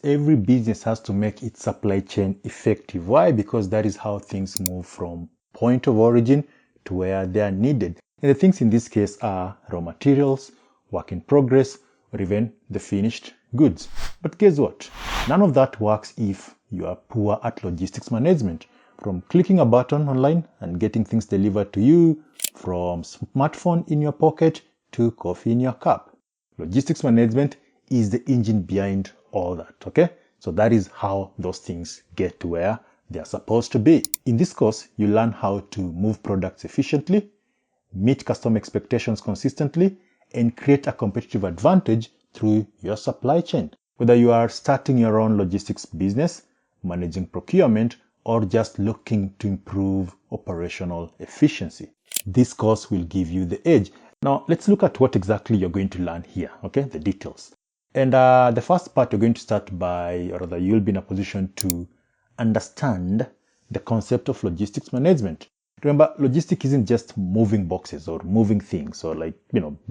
Every business has to make its supply chain effective. Why? Because that is how things move from point of origin to where they are needed. And the things in this case are raw materials, work in progress, or even the finished goods. But guess what? None of that works if you are poor at logistics management. From clicking a button online and getting things delivered to you, from smartphone in your pocket to coffee in your cup. Logistics management is the engine behind all that, okay? So that is how those things get to where they are supposed to be. In this course, you learn how to move products efficiently, meet customer expectations consistently, and create a competitive advantage through your supply chain. Whether you are starting your own logistics business, managing procurement, or just looking to improve operational efficiency, this course will give you the edge. Now, let's look at what exactly you're going to learn here, okay? The details. And the first part, you're going to start by, or rather, you'll be in a position to understand the concept of logistics management. Remember, logistics isn't just moving boxes or moving things or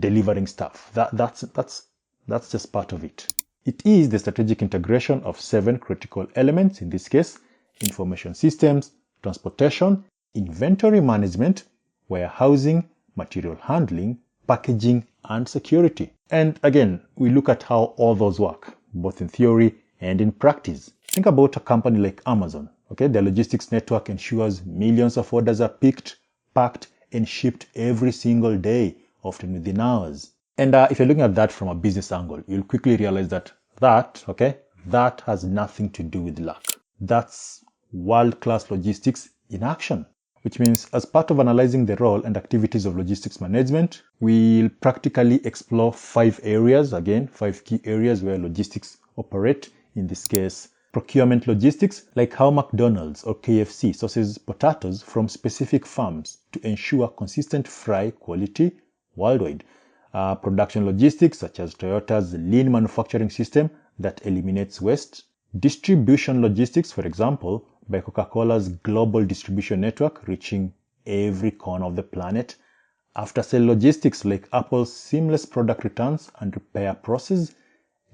delivering stuff. That's just part of it. It is the strategic integration of 7 critical elements, in this case, information systems, transportation, inventory management, warehousing, material handling, packaging, and security. And again, we look at how all those work, both in theory and in practice. Think about a company like Amazon. Okay, their logistics network ensures millions of orders are picked, packed, and shipped every single day, often within hours. And if you're looking at that from a business angle, you'll quickly realize that has nothing to do with luck. That's world-class logistics in action. Which means, as part of analyzing the role and activities of logistics management, we'll practically explore 5 areas, again, 5 key areas where logistics operate. In this case, procurement logistics, like how McDonald's or KFC sources potatoes from specific farms to ensure consistent fry quality worldwide. Production logistics, such as Toyota's lean manufacturing system that eliminates waste. Distribution logistics, for example, by Coca-Cola's global distribution network reaching every corner of the planet. After-sale logistics, like Apple's seamless product returns and repair process.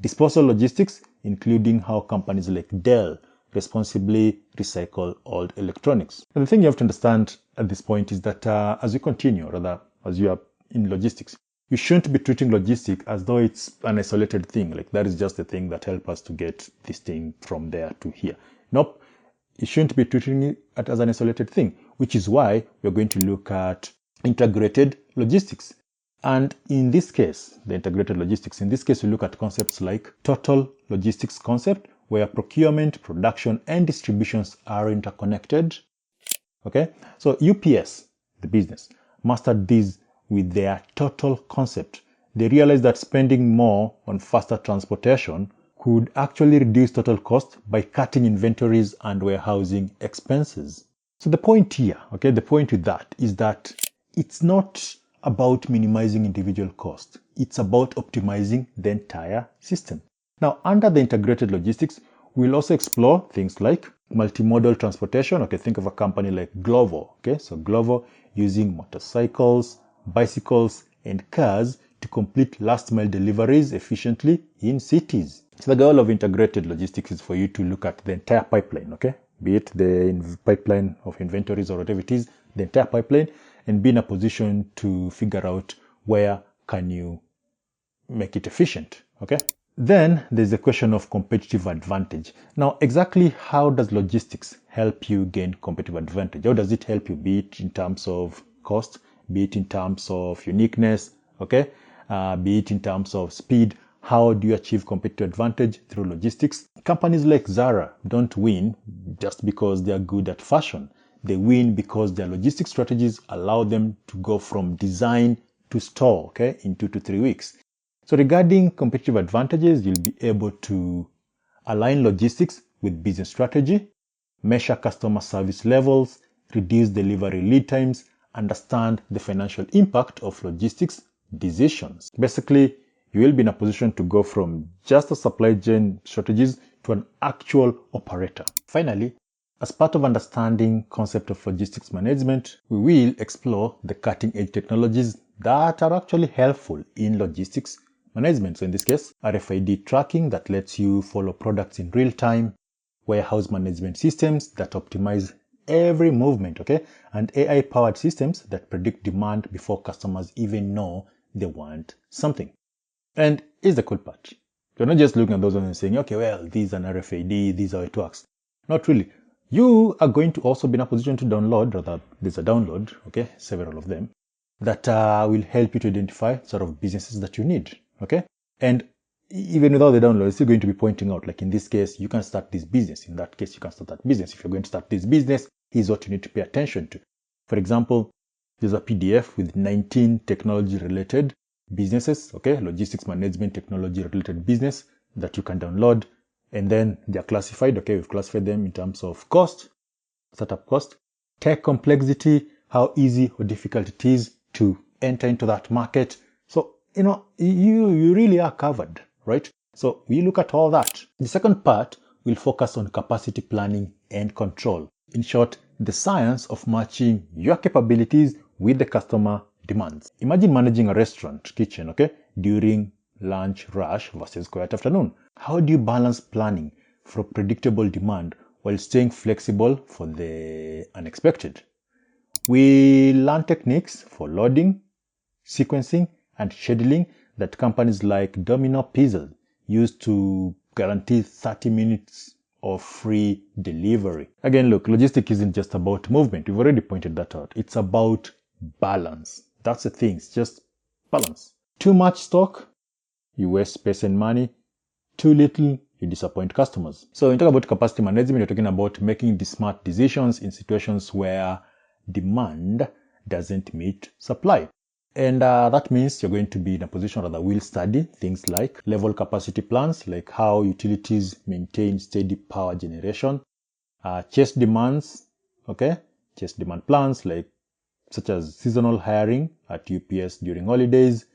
Disposal logistics, including how companies like Dell responsibly recycle old electronics. And the thing you have to understand at this point is that as you continue, rather as you are in logistics, you shouldn't be treating logistics as though it's an isolated thing. Like that is just the thing that helps us to get this thing from there to here. Nope. You shouldn't be treating it as an isolated thing, which is why we're going to look at integrated logistics. And in this case, the integrated logistics, in this case, we look at concepts like total logistics concept, where procurement, production, and distributions are interconnected. Okay, so UPS, the business, mastered these with their total concept. They realized that spending more on faster transportation could actually reduce total cost by cutting inventories and warehousing expenses. So the point here, okay, the point with that is that it's not about minimizing individual cost. It's about optimizing the entire system. Now, under the integrated logistics, we'll also explore things like multimodal transportation. Okay, think of a company like Glovo. Okay, so Glovo using motorcycles, bicycles, and cars to complete last mile deliveries efficiently in cities. So the goal of integrated logistics is for you to look at the entire pipeline, okay? Be it the pipeline of inventories or whatever it is, the entire pipeline, and be in a position to figure out where can you make it efficient, okay? Then there's the question of competitive advantage. Now, exactly how does logistics help you gain competitive advantage? How does it help you, be it in terms of cost, be it in terms of uniqueness, okay? Be it in terms of speed? How do you achieve competitive advantage through logistics? Companies like Zara don't win just because they are good at fashion. They win because their logistics strategies allow them to go from design to store, okay, in 2 to 3 weeks. So regarding competitive advantages, you'll be able to align logistics with business strategy, measure customer service levels, reduce delivery lead times, understand the financial impact of logistics decisions. Basically, you will be in a position to go from just a supply chain strategies to an actual operator. Finally, as part of understanding concept of logistics management, we will explore the cutting-edge technologies that are actually helpful in logistics management. So in this case, RFID tracking that lets you follow products in real time, warehouse management systems that optimize every movement, okay? And AI-powered systems that predict demand before customers even know they want something. And here's the cool part. You're not just looking at those ones and saying, okay, well, these are an RFID, these are how it works. Not really. You are going to also be in a position to download, rather, there's a download, okay, several of them, that will help you to identify sort of businesses that you need, okay? And even without the download, it's still going to be pointing out, like in this case, you can start this business. In that case, you can start that business. If you're going to start this business, here's what you need to pay attention to. For example, there's a PDF with 19 technology-related businesses, okay, logistics management technology related business that you can download, and then they're classified, okay, we've classified them in terms of cost, startup cost, tech complexity, how easy or difficult it is to enter into that market. So, you really are covered, right? So we look at all that. The second part will focus on capacity planning and control. In short, the science of matching your capabilities with the customer demands. Imagine managing a restaurant kitchen, okay, during lunch rush versus quiet afternoon. How do you balance planning for predictable demand while staying flexible for the unexpected? We learn techniques for loading, sequencing, and scheduling that companies like Domino Pizza use to guarantee 30 minutes of free delivery. Again, look, logistics isn't just about movement. We've already pointed that out. It's about balance. That's the thing. It's just balance. Too much stock, you waste space and money. Too little, you disappoint customers. So when you talk about capacity management, you're talking about making the smart decisions in situations where demand doesn't meet supply. And that means you're going to be in a position that will study things like level capacity plans, like how utilities maintain steady power generation, chase demands, okay, chase demand plans like such as seasonal hiring at UPS during holidays,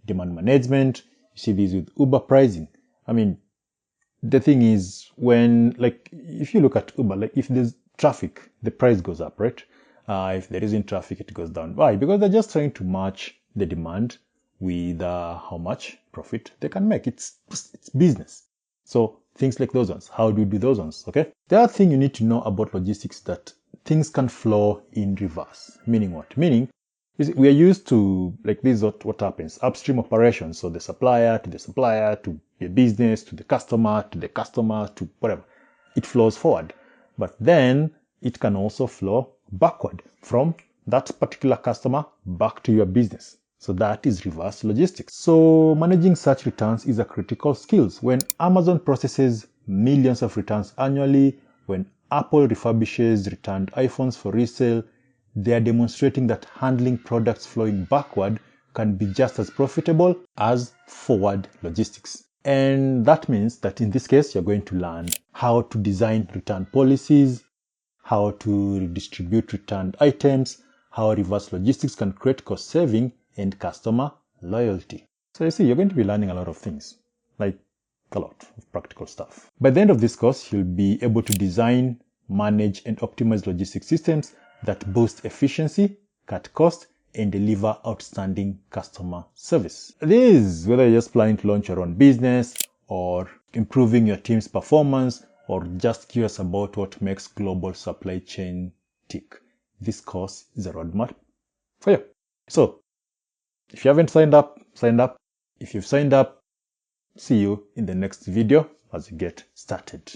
demand management. You see these with Uber pricing. I mean, the thing is when, like, if you look at Uber, like if there's traffic, the price goes up, right? If there isn't traffic, it goes down. Why? Because they're just trying to match the demand with how much profit they can make. It's business. So things like those ones. How do you do those ones? Okay. The other thing you need to know about logistics that things can flow in reverse. Meaning what? Meaning we are used to, like, this is what happens. Upstream operations. So the supplier to the business, to the customer, to whatever. It flows forward. But then it can also flow backward from that particular customer back to your business. So that is reverse logistics. So managing such returns is a critical skill. When Amazon processes millions of returns annually, when Apple refurbishes returned iPhones for resale, they are demonstrating that handling products flowing backward can be just as profitable as forward logistics. And that means that in this case, you're going to learn how to design return policies, how to redistribute returned items, how reverse logistics can create cost saving and customer loyalty. So you see, you're going to be learning a lot of things, like a lot of practical stuff. By the end of this course, you'll be able to design, manage, and optimize logistics systems that boost efficiency, cut costs, and deliver outstanding customer service. This, whether you're just planning to launch your own business or improving your team's performance or just curious about what makes global supply chain tick, this course is a roadmap for you. So, if you haven't signed up, sign up. If you've signed up, see you in the next video as we get started.